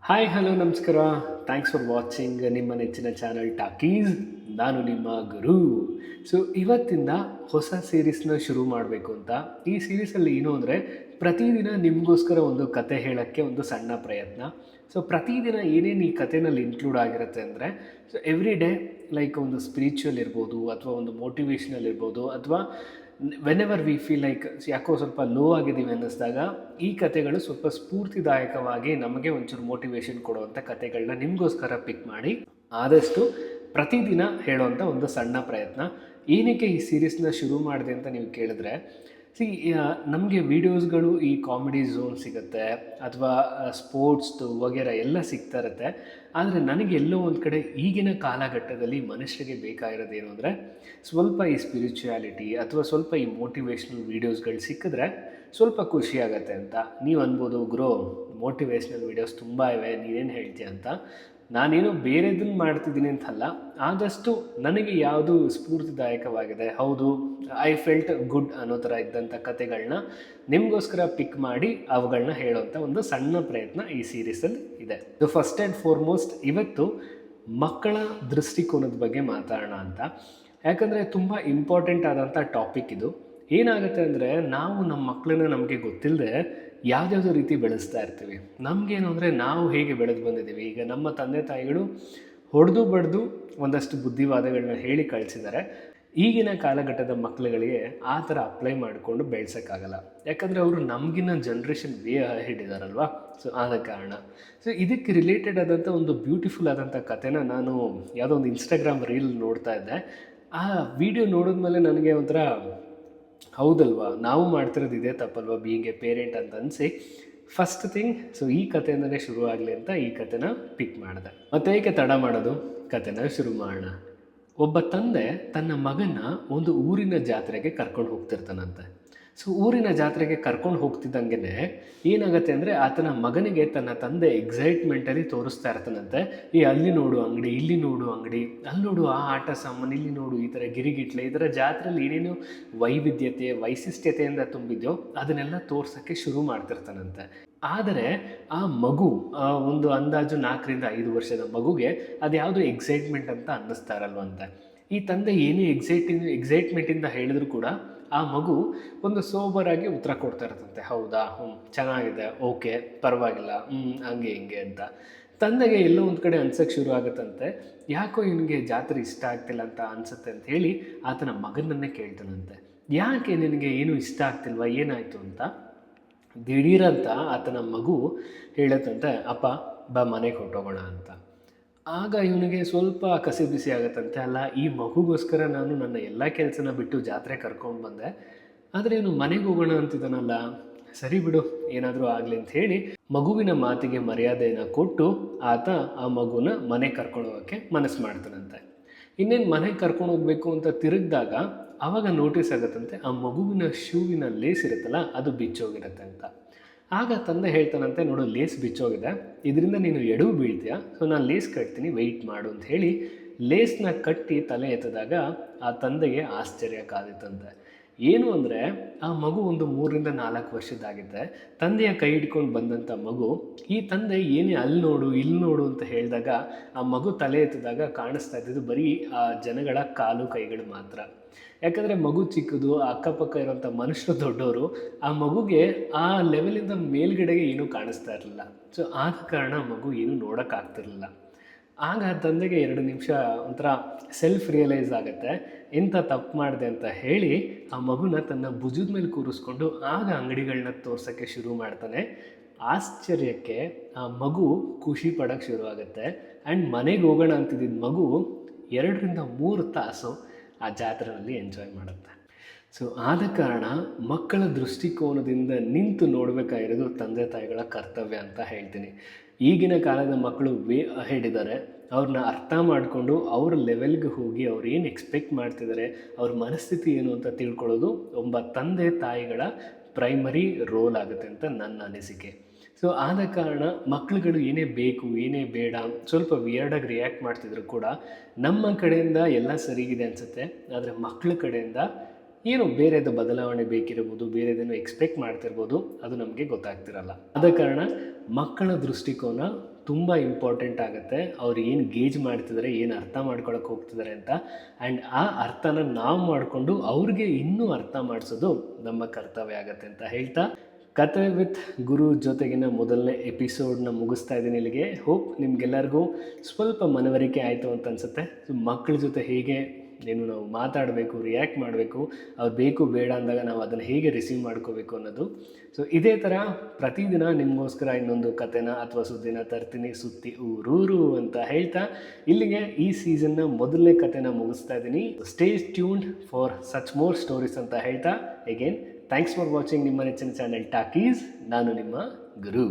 Hi hello ನಮಸ್ಕಾರ. Thanks for watching ನಿಮ್ಮ ನೆಚ್ಚಿನ ಚಾನಲ್ ಟಾಕೀಸ್. ನಾನು ನಿಮ್ಮ ಗುರು. ಸೊ ಇವತ್ತಿಂದ ಹೊಸ ಸೀರೀಸ್ನ ಶುರು ಮಾಡಬೇಕು ಅಂತ. ಈ ಸೀರೀಸಲ್ಲಿ ಏನು ಅಂದರೆ, ಪ್ರತಿದಿನ ನಿಮಗೋಸ್ಕರ ಒಂದು ಕತೆ ಹೇಳೋಕ್ಕೆ ಒಂದು ಸಣ್ಣ ಪ್ರಯತ್ನ. ಸೊ ಪ್ರತಿದಿನ ಏನೇನು ಈ ಕಥೆನಲ್ಲಿ ಇನ್ಕ್ಲೂಡ್ ಆಗಿರುತ್ತೆ ಅಂದರೆ, ಸೊ ಎವ್ರಿ ಡೇ ಲೈಕ್ ಒಂದು ಸ್ಪಿರಿಚುವಲ್ ಇರ್ಬೋದು, ಅಥವಾ ಒಂದು ಮೋಟಿವೇಶ್ನಲ್ ಇರ್ಬೋದು, ಅಥವಾ when ever we feel like ಯಾಕೋ ಸ್ವಲ್ಪ ಲೋ ಆಗಿದ್ದೀವಿ ಅನ್ನಿಸ್ದಾಗ ಈ ಕತೆಗಳು ಸ್ವಲ್ಪ ಸ್ಫೂರ್ತಿದಾಯಕವಾಗಿ ನಮಗೆ ಒಂಚೂರು ಮೋಟಿವೇಶನ್ ಕೊಡುವಂಥ ಕತೆಗಳನ್ನ ನಿಮಗೋಸ್ಕರ ಪಿಕ್ ಮಾಡಿ ಆದಷ್ಟು ಪ್ರತಿದಿನ ಹೇಳುವಂಥ ಒಂದು ಸಣ್ಣ ಪ್ರಯತ್ನ. ಏನಕ್ಕೆ ಈ ಸೀರೀಸ್ನ ಶುರು ಮಾಡಿದೆ ಅಂತ ನೀವು ಕೇಳಿದ್ರೆ, ನಮಗೆ ವೀಡಿಯೋಸ್ಗಳು ಈ ಕಾಮಿಡಿ ಝೋನ್ ಸಿಗುತ್ತೆ, ಅಥವಾ ಸ್ಪೋರ್ಟ್ಸ್ದು ವಗೇರೆ ಎಲ್ಲ ಸಿಗ್ತಾ ಇರುತ್ತೆ. ಆದರೆ ನನಗೆ ಎಲ್ಲೋ ಒಂದು ಕಡೆ ಈಗಿನ ಕಾಲಘಟ್ಟದಲ್ಲಿ ಮನುಷ್ಯರಿಗೆ ಬೇಕಾಗಿರೋದೇನು ಅಂದರೆ, ಸ್ವಲ್ಪ ಈ ಸ್ಪಿರಿಚುಯಾಲಿಟಿ ಅಥವಾ ಸ್ವಲ್ಪ ಈ ಮೋಟಿವೇಶ್ನಲ್ ವೀಡಿಯೋಸ್ಗಳು ಸಿಕ್ಕಿದ್ರೆ ಸ್ವಲ್ಪ ಖುಷಿ ಆಗುತ್ತೆ ಅಂತ. ನೀವು ಅನ್ಬೋದು, ಗ್ರೋ ಮೋಟಿವೇಶ್ನಲ್ ವೀಡಿಯೋಸ್ ತುಂಬ ಇವೆ, ನೀನೇನು ಹೇಳ್ತೀಯ ಅಂತ. ನಾನೇನೋ ಬೇರೆದನ್ನು ಮಾಡ್ತಿದ್ದೀನಿ ಅಂತಲ್ಲ, ಆದಷ್ಟು ನನಗೆ ಯಾವುದು ಸ್ಫೂರ್ತಿದಾಯಕವಾಗಿದೆ, ಹೌದು ಐ ಫೆಲ್ಟ್ ಗುಡ್ ಅನ್ನೋ ಥರ ಇದ್ದಂಥ ಕತೆಗಳನ್ನ ನಿಮಗೋಸ್ಕರ ಪಿಕ್ ಮಾಡಿ ಅವುಗಳನ್ನ ಹೇಳೋವಂಥ ಒಂದು ಸಣ್ಣ ಪ್ರಯತ್ನ ಈ ಸೀರೀಸಲ್ಲಿ ಇದೆ. ಫಸ್ಟ್ ಆ್ಯಂಡ್ ಫಾರ್ಮೋಸ್ಟ್ ಇವತ್ತು ಮಕ್ಕಳ ದೃಷ್ಟಿಕೋನದ ಬಗ್ಗೆ ಮಾತಾಡೋಣ ಅಂತ. ಯಾಕಂದರೆ ತುಂಬ ಇಂಪಾರ್ಟೆಂಟ್ ಆದಂಥ ಟಾಪಿಕ್ ಇದು. ಏನಾಗುತ್ತೆ ಅಂದರೆ, ನಾವು ನಮ್ಮ ಮಕ್ಕಳನ್ನ ನಮಗೆ ಗೊತ್ತಿಲ್ಲದೆ ಯಾವುದ್ಯಾವುದೋ ರೀತಿ ಬೆಳೆಸ್ತಾ ಇರ್ತೀವಿ. ನಮಗೇನು ಅಂದರೆ, ನಾವು ಹೇಗೆ ಬೆಳೆದು ಬಂದಿದ್ದೀವಿ, ಈಗ ನಮ್ಮ ತಂದೆ ತಾಯಿಗಳು ಹೊಡೆದು ಬಡ್ದು ಒಂದಷ್ಟು ಬುದ್ಧಿವಾದಗಳನ್ನ ಹೇಳಿ ಕಳಿಸಿದ್ದಾರೆ. ಈಗಿನ ಕಾಲಘಟ್ಟದ ಮಕ್ಕಳುಗಳಿಗೆ ಆ ಥರ ಅಪ್ಲೈ ಮಾಡಿಕೊಂಡು ಬೆಳೆಸೋಕ್ಕಾಗಲ್ಲ. ಯಾಕಂದರೆ ಅವರು ನಮಗಿನ್ನ ಜನ್ರೇಷನ್ ವೇ ಹಿಡಿದಾರಲ್ವ. ಸೊ ಆದ ಕಾರಣ ಇದಕ್ಕೆ ರಿಲೇಟೆಡ್ ಆದಂಥ ಒಂದು ಬ್ಯೂಟಿಫುಲ್ ಆದಂಥ ಕಥೆನ ನಾನು ಯಾವುದೋ ಒಂದು ಇನ್ಸ್ಟಾಗ್ರಾಮ್ ರೀಲ್ ನೋಡ್ತಾ ಇದ್ದೆ. ಆ ವಿಡಿಯೋ ನೋಡಿದ್ಮೇಲೆ ನನಗೆ ಒಂಥರ ಹೌದಲ್ವಾ, ನಾವು ಮಾಡ್ತಿರೋದು ಇದೇ ತಪ್ಪಲ್ವಾ ಬೀಯಿಂಗ್ ಎ ಪೇರೆಂಟ್ ಅಂತ ಅನಿಸಿ ಫಸ್ಟ್ ಥಿಂಗ್ ಈ ಕಥೆಯಿಂದಲೇ ಶುರು ಆಗಲಿ ಅಂತ ಈ ಕಥೆನ ಪಿಕ್ ಮಾಡಿದೆ. ಮತ್ತು ಏಕೆ ತಡ ಮಾಡೋದು, ಕಥೆನ ಶುರು ಮಾಡೋಣ. ಒಬ್ಬ ತಂದೆ ತನ್ನ ಮಗನ ಒಂದು ಊರಿನ ಜಾತ್ರೆಗೆ ಕರ್ಕೊಂಡು ಹೋಗ್ತಿರ್ತಾನಂತೆ. ಊರಿನ ಜಾತ್ರೆಗೆ ಕರ್ಕೊಂಡು ಹೋಗ್ತಿದ್ದಂಗೆ ಏನಾಗುತ್ತೆ ಅಂದರೆ, ಆತನ ಮಗನಿಗೆ ತನ್ನ ತಂದೆ ಎಕ್ಸೈಟ್ಮೆಂಟಲ್ಲಿ ತೋರಿಸ್ತಾ ಇರ್ತಾನಂತೆ. ಅಲ್ಲಿ ನೋಡು ಅಂಗಡಿ, ಇಲ್ಲಿ ನೋಡು ಅಂಗಡಿ, ಅಲ್ಲಿ ನೋಡು ಆ ಆಟ ಸಾಮಾನು, ಇಲ್ಲಿ ನೋಡು ಈ ಥರ ಗಿರಿಗಿಟ್ಲೆ, ಈ ಥರ ಜಾತ್ರೆಯಲ್ಲಿ ಏನೇನು ವೈವಿಧ್ಯತೆ ವೈಶಿಷ್ಟ್ಯತೆಯಿಂದ ತುಂಬಿದ್ಯೋ ಅದನ್ನೆಲ್ಲ ತೋರ್ಸೋಕ್ಕೆ ಶುರು ಮಾಡ್ತಿರ್ತಾನಂತೆ. ಆದರೆ ಆ ಮಗು, ಒಂದು ಅಂದಾಜು 4ರಿಂದ 5 ವರ್ಷದ ಮಗುಗೆ ಅದು ಯಾವುದು ಎಕ್ಸೈಟ್ಮೆಂಟ್ ಅಂತ ಅನ್ನಿಸ್ತಾ ಇರಲ್ವಂತೆ. ಈ ತಂದೆ ಏನೇ ಎಕ್ಸೈಟ್ಮೆಂಟಿಂದ ಹೇಳಿದ್ರು ಕೂಡ ಆ ಮಗು ಒಂದು ಸೋಬರಾಗಿ ಉತ್ತರ ಕೊಡ್ತಾ ಇರ್ತಂತೆ. ಹೌದಾ, ಚೆನ್ನಾಗಿದೆ, ಓಕೆ, ಪರವಾಗಿಲ್ಲ, ಹಂಗೆ ಹಿಂಗೆ ಅಂತ. ತಂದೆಗೆ ಎಲ್ಲೋ ಒಂದು ಕಡೆ ಅನ್ಸೋಕ್ಕೆ ಶುರು ಆಗುತ್ತಂತೆ. ಯಾಕೋ ಇವನಿಗೆ ಜಾತ್ರೆ ಇಷ್ಟ ಆಗ್ತಿಲ್ಲ ಅಂತ ಅನಿಸುತ್ತೆ ಅಂತ ಹೇಳಿ ಆತನ ಮಗನನ್ನೇ ಕೇಳ್ತಾನಂತೆ, ಯಾಕೆ ನಿನಗೆ ಏನೂ ಇಷ್ಟ ಆಗ್ತಿಲ್ವಾ, ಏನಾಯಿತು ಅಂತ. ದಿಢೀರಂತ ಆತನ ಮಗು ಹೇಳತ್ತಂತೆ, ಅಪ್ಪ ಬಾ ಮನೆಗೆ ಹೊರಟೋಗೋಣ ಅಂತ. ಆಗ ಇವನಿಗೆ ಸ್ವಲ್ಪ ಕಸಿ ಬಿಸಿ ಆಗುತ್ತಂತೆ. ಅಲ್ಲ, ಈ ಮಗುಗೋಸ್ಕರ ನಾನು ನನ್ನ ಎಲ್ಲ ಕೆಲಸನ ಬಿಟ್ಟು ಜಾತ್ರೆ ಕರ್ಕೊಂಡು ಬಂದೆ, ಆದರೆ ಇವನು ಮನೆಗೆ ಹೋಗೋಣ ಅಂತಿದ್ದಾನಲ್ಲ, ಸರಿ ಬಿಡು ಏನಾದರೂ ಆಗಲಿ ಅಂತ ಹೇಳಿ ಮಗುವಿನ ಮಾತಿಗೆ ಮರ್ಯಾದೆಯನ್ನು ಕೊಟ್ಟು ಆತ ಆ ಮಗುನ ಮನೆಗೆ ಕರ್ಕೊಂಡು ಹೋಗೋಕ್ಕೆ ಮನಸ್ಸು ಮಾಡ್ತಾನಂತೆ. ಇನ್ನೇನು ಮನೆಗೆ ಕರ್ಕೊಂಡು ಹೋಗ್ಬೇಕು ಅಂತ ತಿರುಗಿದಾಗ ಆವಾಗ ನೋಟಿಸ್ ಆಗುತ್ತಂತೆ, ಆ ಮಗುವಿನ ಶೂವಿನ ಲೇಸ್ ಇರುತ್ತಲ್ಲ ಅದು ಬಿಚ್ಚೋಗಿರುತ್ತೆ ಅಂತ. ಆಗ ತಂದೆ ಹೇಳ್ತಾನಂತೆ, ನೋಡು ಲೇಸ್ ಬಿಚ್ಚೋಗಿದೆ, ಇದರಿಂದ ನೀನು ಎಡವು ಬೀಳ್ತೀಯ, ನಾನು ಲೇಸ್ ಕಟ್ತೀನಿ, ವೆಯ್ಟ್ ಮಾಡು ಅಂತ ಹೇಳಿ ಲೇಸ್ನ ಕಟ್ಟಿ ತಲೆ ಎತ್ತಿದಾಗ ಆ ತಂದೆಗೆ ಆಶ್ಚರ್ಯ ಕಾದಿತ್ತಂತೆ. ಏನು ಅಂದರೆ, ಆ ಮಗು ಒಂದು 3ರಿಂದ 4 ವರ್ಷದ್ದಾಗಿದೆ. ತಂದೆಯ ಕೈ ಹಿಡ್ಕೊಂಡು ಬಂದಂಥ ಮಗು, ಈ ತಂದೆ ಏನೇ ಅಲ್ಲಿ ನೋಡು ಇಲ್ಲಿ ನೋಡು ಅಂತ ಹೇಳಿದಾಗ ಆ ಮಗು ತಲೆ ಎತ್ತಿದಾಗ ಕಾಣಿಸ್ತಾ ಇದ್ದಿದ್ದು ಬರೀ ಆ ಜನಗಳ ಕಾಲು ಕೈಗಳು ಮಾತ್ರ. ಯಾಕಂದರೆ ಮಗು ಚಿಕ್ಕದು, ಅಕ್ಕಪಕ್ಕ ಇರೋಂಥ ಮನುಷ್ಯರು ದೊಡ್ಡವರು, ಆ ಮಗುಗೆ ಆ ಲೆವೆಲಿಂದ ಮೇಲ್ಗಡೆಗೆ ಏನೂ ಕಾಣಿಸ್ತಾ ಇರಲಿಲ್ಲ. ಆದ ಕಾರಣ ಮಗು ಏನೂ ನೋಡೋಕ್ಕಾಗ್ತಿರ್ಲಿಲ್ಲ. ಆಗ ತಂದೆಗೆ 2 ನಿಮಿಷ ಒಂಥರ ಸೆಲ್ಫ್ ರಿಯಲೈಸ್ ಆಗುತ್ತೆ, ಎಂಥ ತಪ್ಪು ಮಾಡಿದೆ ಅಂತ ಹೇಳಿ ಆ ಮಗುನ ತನ್ನ ಭುಜದ ಮೇಲೆ ಕೂರಿಸ್ಕೊಂಡು ಆಗ ಅಂಗಡಿಗಳನ್ನ ತೋರ್ಸೋಕ್ಕೆ ಶುರು ಮಾಡ್ತಾನೆ. ಆಶ್ಚರ್ಯಕ್ಕೆ ಆ ಮಗು ಖುಷಿ ಪಡೋಕ್ಕೆ ಶುರು ಆಗುತ್ತೆ. ಆ್ಯಂಡ್ ಮನೆಗೆ ಹೋಗೋಣ ಅಂತಿದ್ದ ಮಗು 2ರಿಂದ 3 ತಾಸು ಆ ಜಾತ್ರೆಯಲ್ಲಿ ಎಂಜಾಯ್ ಮಾಡುತ್ತೆ. ಆದ ಕಾರಣ ಮಕ್ಕಳ ದೃಷ್ಟಿಕೋನದಿಂದ ನಿಂತು ನೋಡಬೇಕಾಗಿರೋದು ತಂದೆ ತಾಯಿಗಳ ಕರ್ತವ್ಯ ಅಂತ ಹೇಳ್ತೀನಿ. ಈಗಿನ ಕಾಲದ ಮಕ್ಕಳು ವೇ ಅಹೆಡ್ ಇದ್ದಾರೆ. ಅವ್ರನ್ನ ಅರ್ಥ ಮಾಡಿಕೊಂಡು ಅವ್ರ ಲೆವೆಲ್ಗೆ ಹೋಗಿ ಅವ್ರು ಏನು ಎಕ್ಸ್ಪೆಕ್ಟ್ ಮಾಡ್ತಿದ್ದಾರೆ, ಅವ್ರ ಮನಸ್ಥಿತಿ ಏನು ಅಂತ ತಿಳ್ಕೊಳ್ಳೋದು ಒಬ್ಬ ತಂದೆ ತಾಯಿಗಳ ಪ್ರೈಮರಿ ರೋಲ್ ಆಗುತ್ತೆ ಅಂತ ನನ್ನ ಅನಿಸಿಕೆ. ಆದ ಕಾರಣ ಮಕ್ಕಳುಗಳು ಏನೇ ಬೇಕು ಏನೇ ಬೇಡ ಸ್ವಲ್ಪ ವಿಯರ್ಡಾಗಿ ರಿಯಾಕ್ಟ್ ಮಾಡ್ತಿದ್ರು ಕೂಡ ನಮ್ಮ ಕಡೆಯಿಂದ ಎಲ್ಲ ಸರಿಗಿದೆ ಅನಿಸುತ್ತೆ. ಆದರೆ ಮಕ್ಕಳ ಕಡೆಯಿಂದ ಏನೋ ಬೇರೆದು ಬದಲಾವಣೆ ಬೇಕಿರ್ಬೋದು, ಬೇರೆದೇನೋ ಎಕ್ಸ್ಪೆಕ್ಟ್ ಮಾಡ್ತಿರ್ಬೋದು, ಅದು ನಮಗೆ ಗೊತ್ತಾಗ್ತಿರಲ್ಲ. ಆದ ಕಾರಣ ಮಕ್ಕಳ ದೃಷ್ಟಿಕೋನ ತುಂಬ ಇಂಪಾರ್ಟೆಂಟ್ ಆಗುತ್ತೆ. ಅವ್ರು ಏನು ಗೇಜ್ ಮಾಡ್ತಿದ್ದಾರೆ, ಏನು ಅರ್ಥ ಮಾಡ್ಕೊಳಕ್ಕೆ ಹೋಗ್ತಿದ್ದಾರೆ ಅಂತ. ಆ್ಯಂಡ್ ಆ ಅರ್ಥನ ನಾವು ಮಾಡಿಕೊಂಡು ಅವ್ರಿಗೆ ಇನ್ನೂ ಅರ್ಥ ಮಾಡಿಸೋದು ನಮ್ಮ ಕರ್ತವ್ಯ ಆಗುತ್ತೆ ಅಂತ ಹೇಳ್ತಾ, ಕತೆ ವಿತ್ ಗುರು ಜೊತೆಗಿನ ಮೊದಲನೇ ಎಪಿಸೋಡ್ನ ಮುಗಿಸ್ತಾ ಇದ್ದೀನಿ ಇಲ್ಲಿಗೆ. ಹೋಪ್ ನಿಮಗೆಲ್ಲರಿಗೂ ಸ್ವಲ್ಪ ಮನವರಿಕೆ ಆಯಿತು ಅಂತ ಅನಿಸುತ್ತೆ. ಸೊ ಮಕ್ಕಳ ಜೊತೆ ಹೇಗೆ ನಾವು ಮಾತಾಡಬೇಕು, ರಿಯಾಕ್ಟ್ ಮಾಡಬೇಕು, ಅವ್ರು ಬೇಕು ಬೇಡ ಅಂದಾಗ ನಾವು ಅದನ್ನು ಹೇಗೆ ರಿಸೀವ್ ಮಾಡ್ಕೋಬೇಕು ಅನ್ನೋದು. ಸೊ ಇದೇ ಥರ ಪ್ರತಿದಿನ ನಿಮಗೋಸ್ಕರ ಇನ್ನೊಂದು ಕತೆನ ಅಥವಾ ಸುದ್ದಿನ ತರ್ತೀನಿ, ಸುತ್ತಿ ಊರೂರು ಅಂತ ಹೇಳ್ತಾ ಇಲ್ಲಿಗೆ ಈ ಸೀಸನ್ನ ಮೊದಲನೇ ಕತೆನ ಮುಗಿಸ್ತಾ ಇದ್ದೀನಿ. Stay tuned for such more stories ಅಂತ ಹೇಳ್ತಾ, ಅಗೇನ್ ಥ್ಯಾಂಕ್ಸ್ ಫಾರ್ ವಾಚಿಂಗ್ ನಿಮ್ಮ ನೆಚ್ಚಿನ ಚಾನೆಲ್ ಟಾಕೀಸ್. ನಾನು ನಿಮ್ಮ ಗುರು.